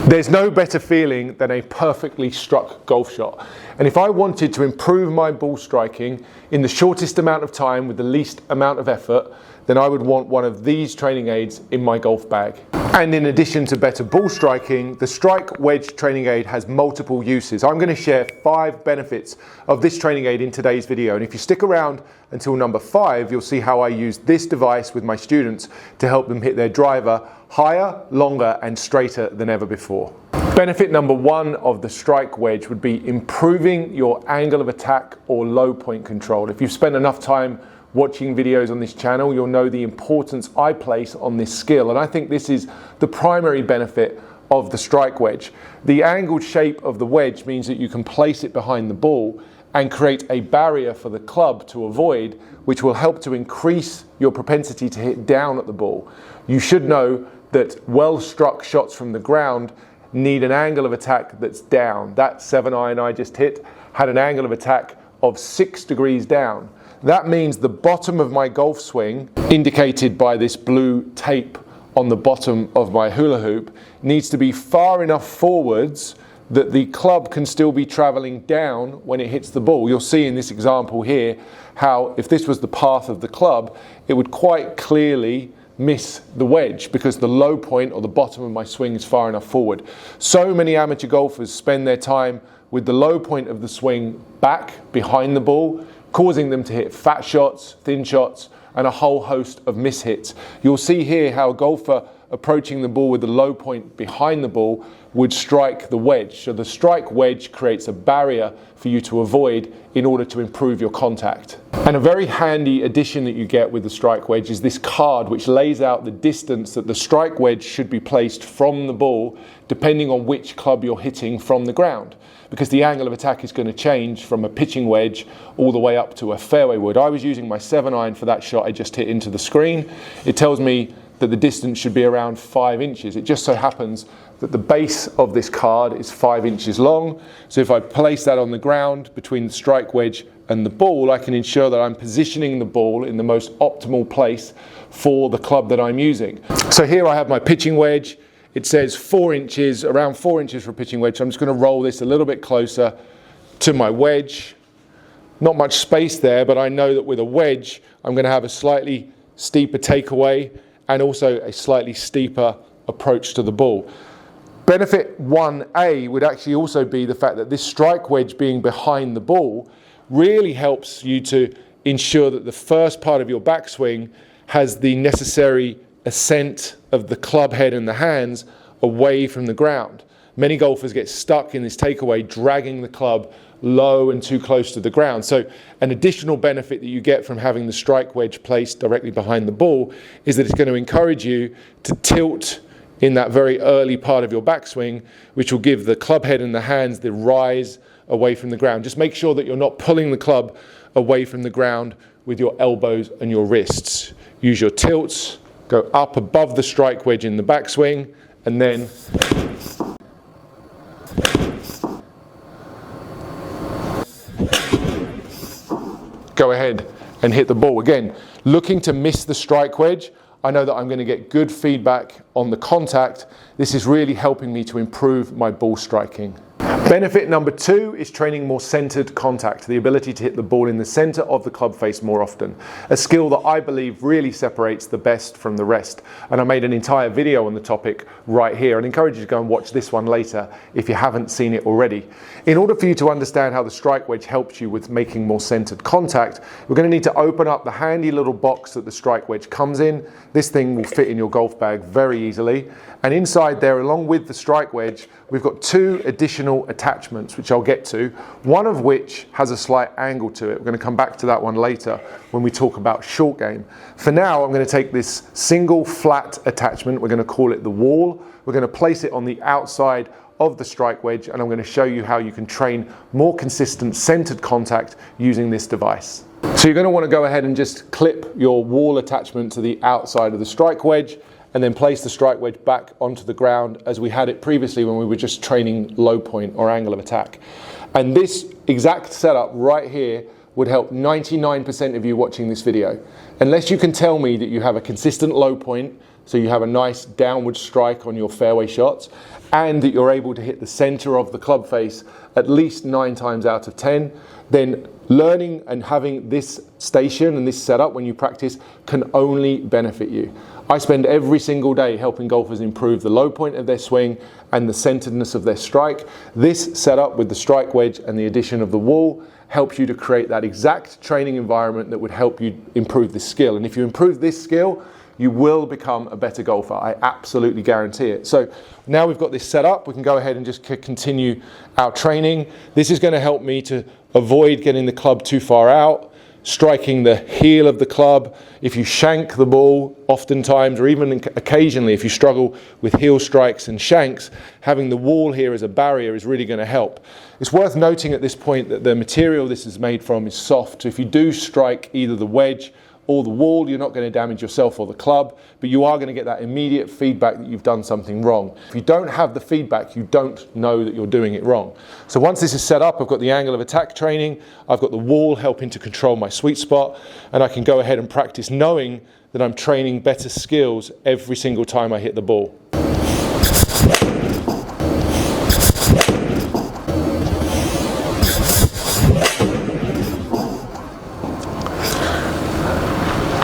There's no better feeling than a perfectly struck golf shot. And if I wanted to improve my ball striking in the shortest amount of time with the least amount of effort, then I would want one of these training aids in my golf bag. And in addition to better ball striking, the Strike Wedge training aid has multiple uses. I'm going to share 5 benefits of this training aid in today's video. And if you stick around until number 5, you'll see how I use this device with my students to help them hit their driver higher, longer, and straighter than ever before. Benefit number 1 of the Strike Wedge would be improving your angle of attack or low point control. If you've spent enough time watching videos on this channel, you'll know the importance I place on this skill, and I think this is the primary benefit of the Strike Wedge. The angled shape of the wedge means that you can place it behind the ball and create a barrier for the club to avoid, which will help to increase your propensity to hit down at the ball. You should know that well-struck shots from the ground need an angle of attack that's down. That 7-iron I just hit had an angle of attack of 6 degrees down. That means the bottom of my golf swing, indicated by this blue tape on the bottom of my hula hoop, needs to be far enough forwards that the club can still be traveling down when it hits the ball. You'll see in this example here how if this was the path of the club, it would quite clearly miss the wedge because the low point or the bottom of my swing is far enough forward. So many amateur golfers spend their time with the low point of the swing back behind the ball, causing them to hit fat shots, thin shots, and a whole host of mishits. You'll see here how a golfer approaching the ball with the low point behind the ball would strike the wedge. So the Strike Wedge creates a barrier for you to avoid in order to improve your contact. And a very handy addition that you get with the Strike Wedge is this card which lays out the distance that the Strike Wedge should be placed from the ball depending on which club you're hitting from the ground, because the angle of attack is going to change from a pitching wedge all the way up to a fairway wood. I was using my 7-iron for that shot I just hit into the screen. It tells me that the distance should be around 5 inches. It just so happens that the base of this card is 5 inches long. So if I place that on the ground between the Strike Wedge and the ball, I can ensure that I'm positioning the ball in the most optimal place for the club that I'm using. So here I have my pitching wedge. It says 4 inches, around 4 inches for a pitching wedge. So I'm just going to roll this a little bit closer to my wedge. Not much space there, but I know that with a wedge, I'm going to have a slightly steeper takeaway and also a slightly steeper approach to the ball. Benefit 1A would actually also be the fact that this Strike Wedge being behind the ball really helps you to ensure that the first part of your backswing has the necessary ascent of the club head and the hands away from the ground. Many golfers get stuck in this takeaway, dragging the club low and too close to the ground. So an additional benefit that you get from having the Strike Wedge placed directly behind the ball is that it's going to encourage you to tilt in that very early part of your backswing, which will give the club head and the hands the rise away from the ground. Just make sure that you're not pulling the club away from the ground with your elbows and your wrists. Use your tilts, go up above the Strike Wedge in the backswing, and then go ahead and hit the ball. Again, looking to miss the Strike Wedge, I know that I'm going to get good feedback on the contact. This is really helping me to improve my ball striking. Benefit number 2 is training more centered contact, the ability to hit the ball in the center of the club face more often, a skill that I believe really separates the best from the rest. And I made an entire video on the topic right here, and encourage you to go and watch this one later if you haven't seen it already. In order for you to understand how the Strike Wedge helps you with making more centered contact, we're going to need to open up the handy little box that the Strike Wedge comes in. This thing will fit in your golf bag very easily, and inside there, along with the Strike Wedge, we've got 2 additional attachments, which I'll get to, one of which has a slight angle to it. We're going to come back to that one later when we talk about short game. For now, I'm going to take this single flat attachment, we're going to call it the wall, we're going to place it on the outside of the Strike Wedge, and I'm going to show you how you can train more consistent centered contact using this device. So you're going to want to go ahead and just clip your wall attachment to the outside of the Strike Wedge, and then place the Strike Wedge back onto the ground as we had it previously when we were just training low point or angle of attack. And this exact setup right here would help 99% of you watching this video. Unless you can tell me that you have a consistent low point so you have a nice downward strike on your fairway shots, and that you're able to hit the center of the club face at least 9 times out of 10, then learning and having this station and this setup when you practice can only benefit you. I spend every single day helping golfers improve the low point of their swing and the centeredness of their strike. This setup with the strike wedge and the addition of the wall helps you to create that exact training environment that would help you improve this skill. And if you improve this skill, you will become a better golfer. I absolutely guarantee it. So now we've got this set up, we can go ahead and just continue our training. This is going to help me to avoid getting the club too far out, striking the heel of the club. If you shank the ball oftentimes, or even occasionally if you struggle with heel strikes and shanks, having the wall here as a barrier is really going to help. It's worth noting at this point that the material this is made from is soft, so if you do strike either the wedge or the wall, you're not going to damage yourself or the club, but you are going to get that immediate feedback that you've done something wrong. If you don't have the feedback, you don't know that you're doing it wrong. So once this is set up, I've got the angle of attack training, I've got the wall helping to control my sweet spot, and I can go ahead and practice knowing that I'm training better skills every single time I hit the ball.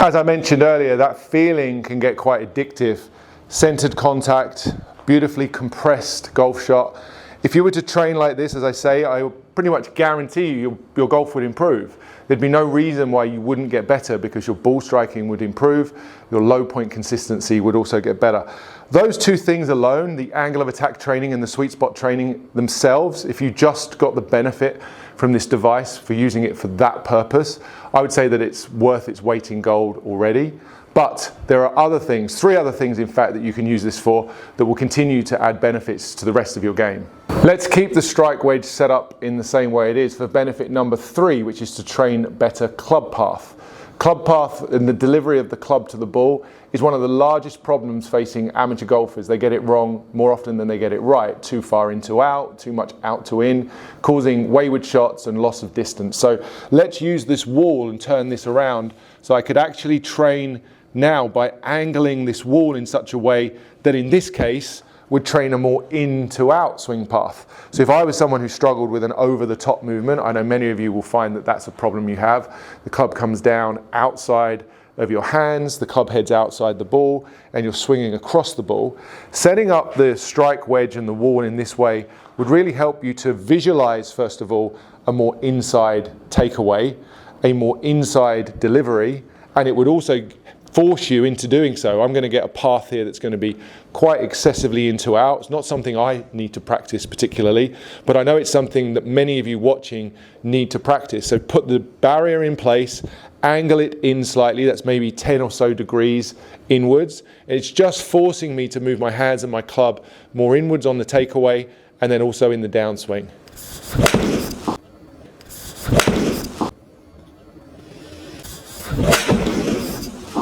As I mentioned earlier, that feeling can get quite addictive. Centered contact, beautifully compressed golf shot. If you were to train like this, as I say, I pretty much guarantee you your golf would improve. There'd be no reason why you wouldn't get better, because your ball striking would improve, your low point consistency would also get better. Those two things alone, the angle of attack training and the sweet spot training themselves, if you just got the benefit from this device for using it for that purpose, I would say that it's worth its weight in gold already. But there are other things, 3 other things in fact, that you can use this for that will continue to add benefits to the rest of your game. Let's keep the strike wedge set up in the same way it is for benefit number 3, which is to train better club path. Club path and the delivery of the club to the ball is one of the largest problems facing amateur golfers. They get it wrong more often than they get it right. Too far in to out, too much out to in, causing wayward shots and loss of distance. So let's use this wall and turn this around so I could actually train now by angling this wall in such a way that in this case would train a more in to out swing path. So if I was someone who struggled with an over the top movement, I know many of you will find that that's a problem you have. The club comes down outside of your hands, the club heads outside the ball, and you're swinging across the ball. Setting up the strike wedge and the wall in this way would really help you to visualize, first of all, a more inside takeaway, a more inside delivery, and it would also force you into doing so. I'm going to get a path here that's going to be quite excessively into out. It's not something I need to practice particularly, but I know it's something that many of you watching need to practice. So put the barrier in place, angle it in slightly, that's maybe 10 or so degrees inwards. It's just forcing me to move my hands and my club more inwards on the takeaway and then also in the downswing.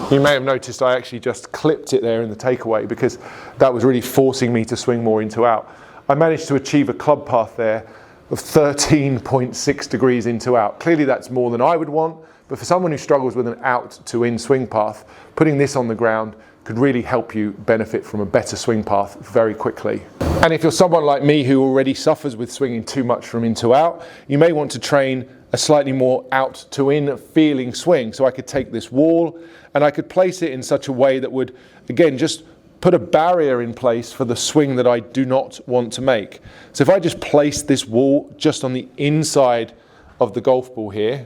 You may have noticed I actually just clipped it there in the takeaway because that was really forcing me to swing more into out. I managed to achieve a club path there of 13.6 degrees into out. Clearly that's more than I would want, but for someone who struggles with an out to in swing path, putting this on the ground could really help you benefit from a better swing path very quickly. And if you're someone like me who already suffers with swinging too much from in to out, you may want to train a slightly more out to in feeling swing. So I could take this wall and I could place it in such a way that would, again, just put a barrier in place for the swing that I do not want to make. So if I just place this wall just on the inside of the golf ball here,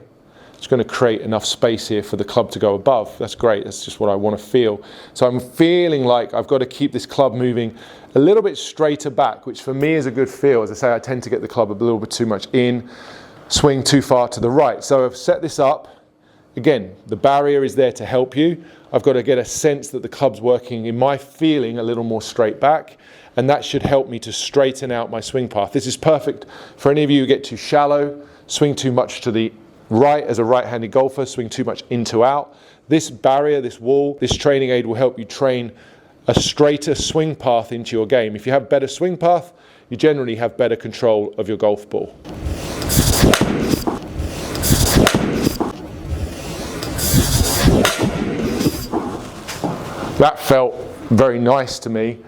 it's going to create enough space here for the club to go above. That's great. That's just what I want to feel. So I'm feeling like I've got to keep this club moving a little bit straighter back, which for me is a good feel. As I say, I tend to get the club a little bit too much in, swing too far to the right. So I've set this up. Again, the barrier is there to help you. I've got to get a sense that the club's working, in my feeling, a little more straight back, and that should help me to straighten out my swing path. This is perfect for any of you who get too shallow, swing too much to the right as a right-handed golfer, swing too much into out. This barrier, this wall, this training aid will help you train a straighter swing path into your game. If you have better swing path, you generally have better control of your golf ball. That felt very nice to me.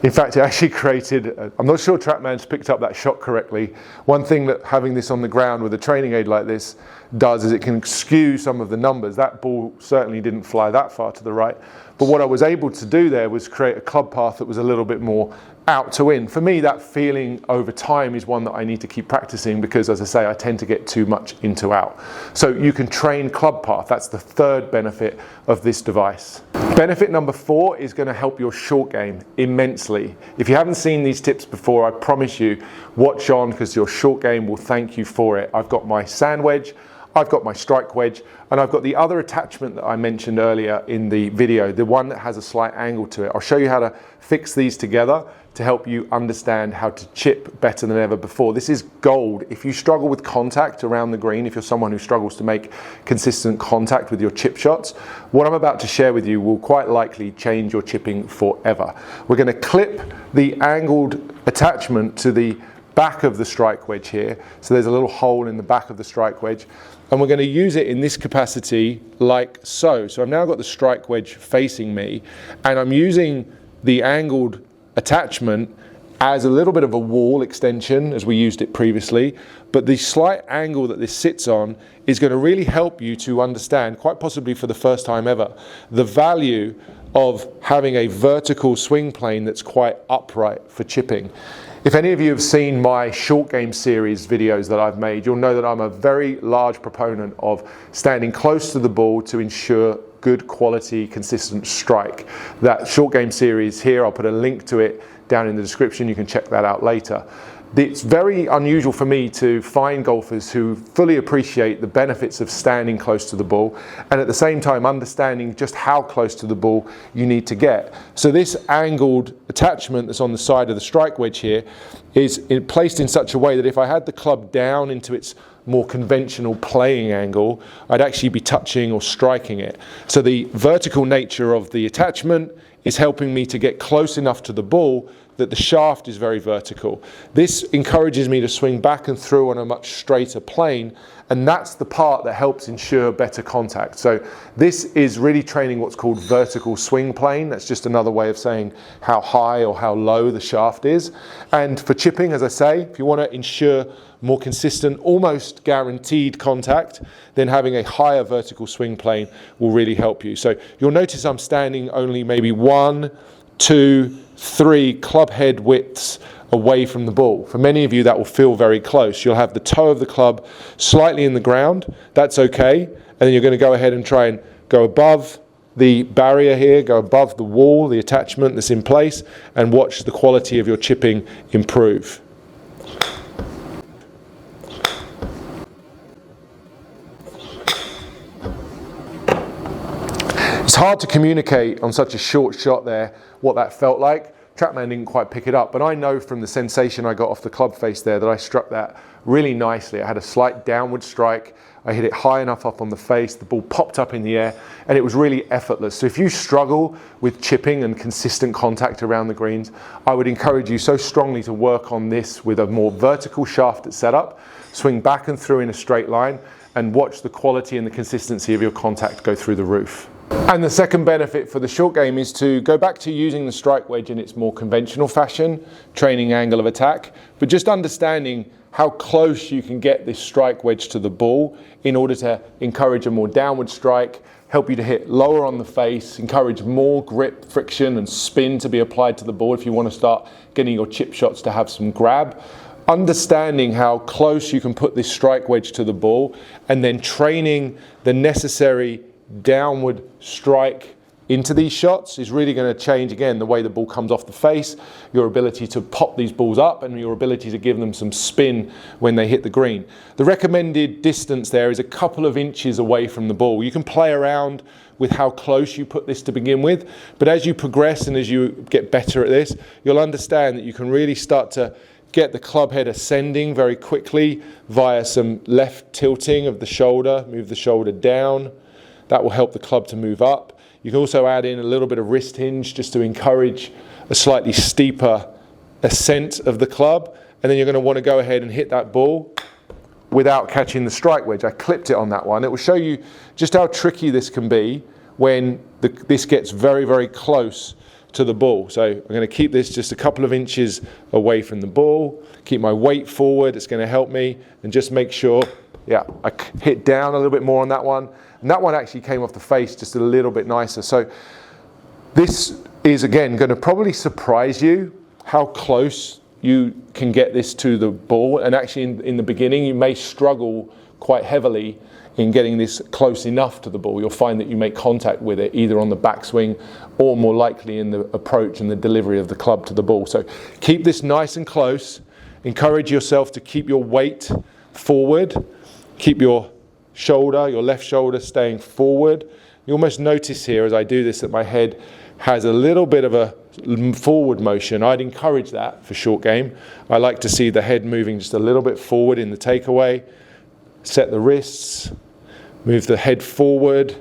In fact, it actually created, I'm not sure TrackMan's picked up that shot correctly. One thing that having this on the ground with a training aid like this does is it can skew some of the numbers. That ball certainly didn't fly that far to the right. But what I was able to do there was create a club path that was a little bit more out to in. For me, that feeling over time is one that I need to keep practicing because, as I say, I tend to get too much into out. So you can train club path. That's the third benefit of this device. Benefit number 4 is going to help your short game immensely. If you haven't seen these tips before, I promise you, watch on because your short game will thank you for it. I've got my sand wedge, I've got my strike wedge, and I've got the other attachment that I mentioned earlier in the video, the one that has a slight angle to it. I'll show you how to fix these together to help you understand how to chip better than ever before. This is gold. If you struggle with contact around the green, if you're someone who struggles to make consistent contact with your chip shots, what I'm about to share with you will quite likely change your chipping forever. We're going to clip the angled attachment to the back of the strike wedge here. So there's a little hole in the back of the strike wedge, and we're going to use it in this capacity like so. So I've now got the strike wedge facing me, and I'm using the angled attachment as a little bit of a wall extension as we used it previously, but the slight angle that this sits on is going to really help you to understand, quite possibly for the first time ever, the value of having a vertical swing plane that's quite upright for chipping. If any of you have seen my short game series videos that I've made, you'll know that I'm a very large proponent of standing close to the ball to ensure good quality, consistent strike. That short game series here, I'll put a link to it down in the description. You can check that out later. It's very unusual for me to find golfers who fully appreciate the benefits of standing close to the ball and at the same time understanding just how close to the ball you need to get. So this angled attachment that's on the side of the strike wedge here is placed in such a way that if I had the club down into its more conventional playing angle, I'd actually be touching or striking it. So the vertical nature of the attachment is helping me to get close enough to the ball that the shaft is very vertical. This encourages me to swing back and through on a much straighter plane, and that's the part that helps ensure better contact. So this is really training what's called vertical swing plane. That's just another way of saying how high or how low the shaft is. And for chipping, as I say, if you want to ensure more consistent, almost guaranteed contact, then having a higher vertical swing plane will really help you. So you'll notice I'm standing only maybe 1, 2, 3 club head widths away from the ball. For many of you, that will feel very close. You'll have the toe of the club slightly in the ground. That's okay. And then you're going to go ahead and try and go above the barrier here, go above the wall, the attachment that's in place, and watch the quality of your chipping improve. It's hard to communicate on such a short shot there what that felt like. TrackMan didn't quite pick it up, but I know from the sensation I got off the club face there that I struck that really nicely. I had a slight downward strike. I hit it high enough up on the face, the ball popped up in the air, and it was really effortless. So if you struggle with chipping and consistent contact around the greens, I would encourage you so strongly to work on this with a more vertical shaft set up, swing back and through in a straight line, and watch the quality and the consistency of your contact go through the roof. And the second benefit for the short game is to go back to using the strike wedge in its more conventional fashion, training angle of attack, but just understanding how close you can get this strike wedge to the ball in order to encourage a more downward strike, help you to hit lower on the face, encourage more grip, friction and spin to be applied to the ball if you want to start getting your chip shots to have some grab. Understanding how close you can put this strike wedge to the ball and then training the necessary downward strike into these shots is really going to change again the way the ball comes off the face, your ability to pop these balls up and your ability to give them some spin when they hit the green. The recommended distance there is a couple of inches away from the ball. You can play around with how close you put this to begin with, but as you progress and as you get better at this, you'll understand that you can really start to get the club head ascending very quickly via some left tilting of the shoulder, move the shoulder down. That will help the club to move up. You can also add in a little bit of wrist hinge just to encourage a slightly steeper ascent of the club. And then you're going to want to go ahead and hit that ball without catching the strike wedge. I clipped it on that one. It will show you just how tricky this can be when this gets very, very close to the ball. So I'm going to keep this just a couple of inches away from the ball, keep my weight forward, it's going to help me, and just make sure, yeah, I hit down a little bit more on that one. And that one actually came off the face just a little bit nicer. So this is, again, going to probably surprise you how close you can get this to the ball. And actually in the beginning, you may struggle quite heavily in getting this close enough to the ball. You'll find that you make contact with it either on the backswing or more likely in the approach and the delivery of the club to the ball. So keep this nice and close. Encourage yourself to keep your weight forward. Keep your shoulder, your left shoulder staying forward. You almost notice here as I do this that my head has a little bit of a forward motion. I'd encourage that for short game. I like to see the head moving just a little bit forward in the takeaway. Set the wrists, move the head forward,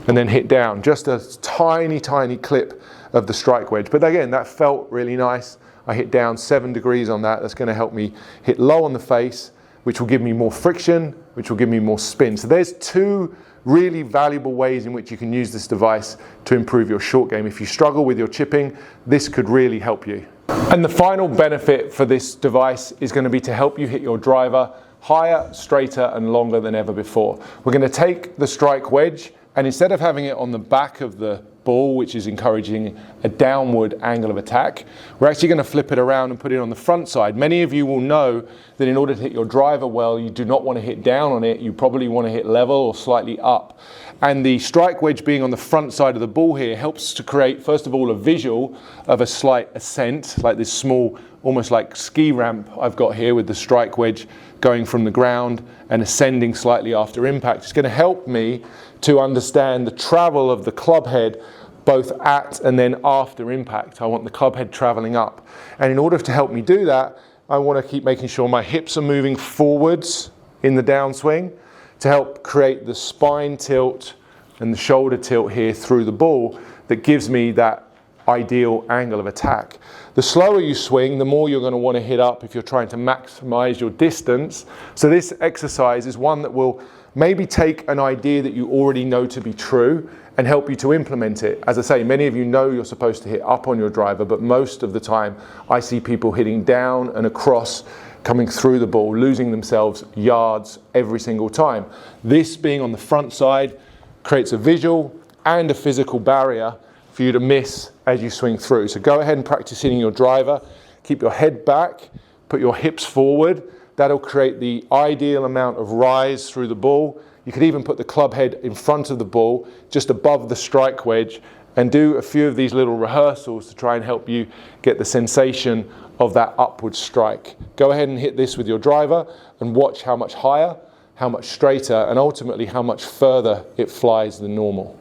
and then hit down. Just a tiny, tiny clip of the strike wedge. But again, that felt really nice. I hit down 7 degrees on that. That's going to help me hit low on the face, which will give me more friction, which will give me more spin. So there's 2 really valuable ways in which you can use this device to improve your short game. If you struggle with your chipping, this could really help you. And the final benefit for this device is going to be to help you hit your driver higher, straighter, and longer than ever before. We're going to take the strike wedge, and instead of having it on the back of the ball, which is encouraging a downward angle of attack, we're actually going to flip it around and put it on the front side. Many of you will know that in order to hit your driver well, you do not want to hit down on it. You probably want to hit level or slightly up. And the strike wedge being on the front side of the ball here helps to create, first of all, a visual of a slight ascent, like this small, almost like ski ramp I've got here with the strike wedge going from the ground and ascending slightly after impact. It's going to help me to understand the travel of the club head both at and then after impact. I want the club head traveling up. And in order to help me do that, I want to keep making sure my hips are moving forwards in the downswing to help create the spine tilt and the shoulder tilt here through the ball that gives me that ideal angle of attack. The slower you swing, the more you're going to want to hit up if you're trying to maximize your distance. So this exercise is one that will maybe take an idea that you already know to be true and help you to implement it. As I say, many of you know you're supposed to hit up on your driver, but most of the time I see people hitting down and across, coming through the ball, losing themselves yards every single time. This being on the front side creates a visual and a physical barrier for you to miss as you swing through. So go ahead and practice hitting your driver. Keep your head back, put your hips forward. That'll create the ideal amount of rise through the ball. You could even put the club head in front of the ball, just above the strike wedge, and do a few of these little rehearsals to try and help you get the sensation of that upward strike. Go ahead and hit this with your driver and watch how much higher, how much straighter, and ultimately how much further it flies than normal.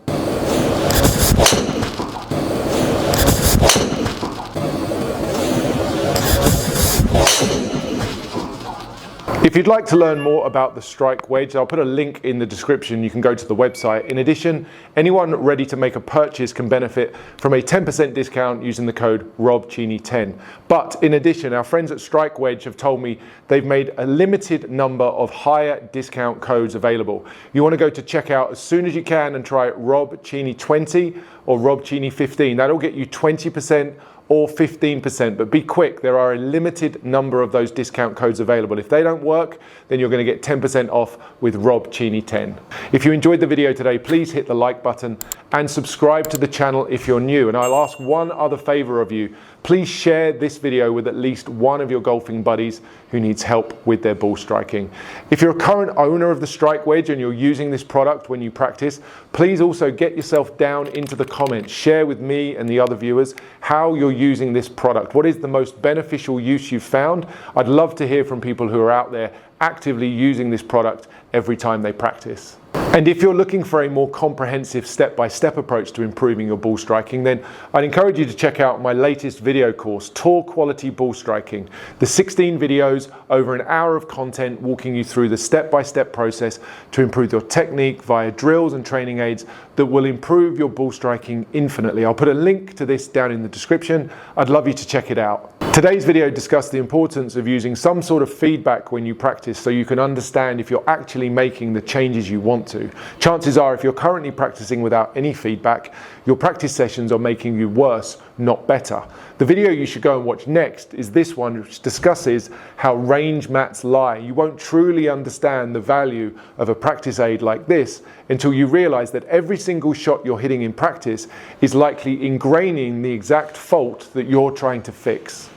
If you'd like to learn more about the strike wedge, I'll put a link in the description. You can go to the website. In addition, anyone ready to make a purchase can benefit from a 10% discount using the code RobCheaney10. But in addition, our friends at Strike Wedge have told me they've made a limited number of higher discount codes available. You want to go to checkout as soon as you can and try RobCheaney20 or RobCheaney15. That'll get you 20% or 15%, but be quick. There are a limited number of those discount codes available. If they don't work, then you're going to get 10% off with RobCheaney10. If you enjoyed the video today, please hit the like button and subscribe to the channel if you're new. And I'll ask one other favor of you. Please share this video with at least one of your golfing buddies who needs help with their ball striking. If you're a current owner of the Strike Wedge and you're using this product when you practice, please also get yourself down into the comments. Share with me and the other viewers how you're using this product. What is the most beneficial use you've found? I'd love to hear from people who are out there actively using this product every time they practice. And if you're looking for a more comprehensive step-by-step approach to improving your ball striking, then I'd encourage you to check out my latest video course, Tour Quality Ball Striking. The 16 videos, over an hour of content walking you through the step-by-step process to improve your technique via drills and training aids that will improve your ball striking infinitely. I'll put a link to this down in the description. I'd love you to check it out. Today's video discussed the importance of using some sort of feedback when you practice so you can understand if you're actually making the changes you want to. Chances are, if you're currently practicing without any feedback, your practice sessions are making you worse, not better. The video you should go and watch next is this one, which discusses how range mats lie. You won't truly understand the value of a practice aid like this until you realize that every single shot you're hitting in practice is likely ingraining the exact fault that you're trying to fix.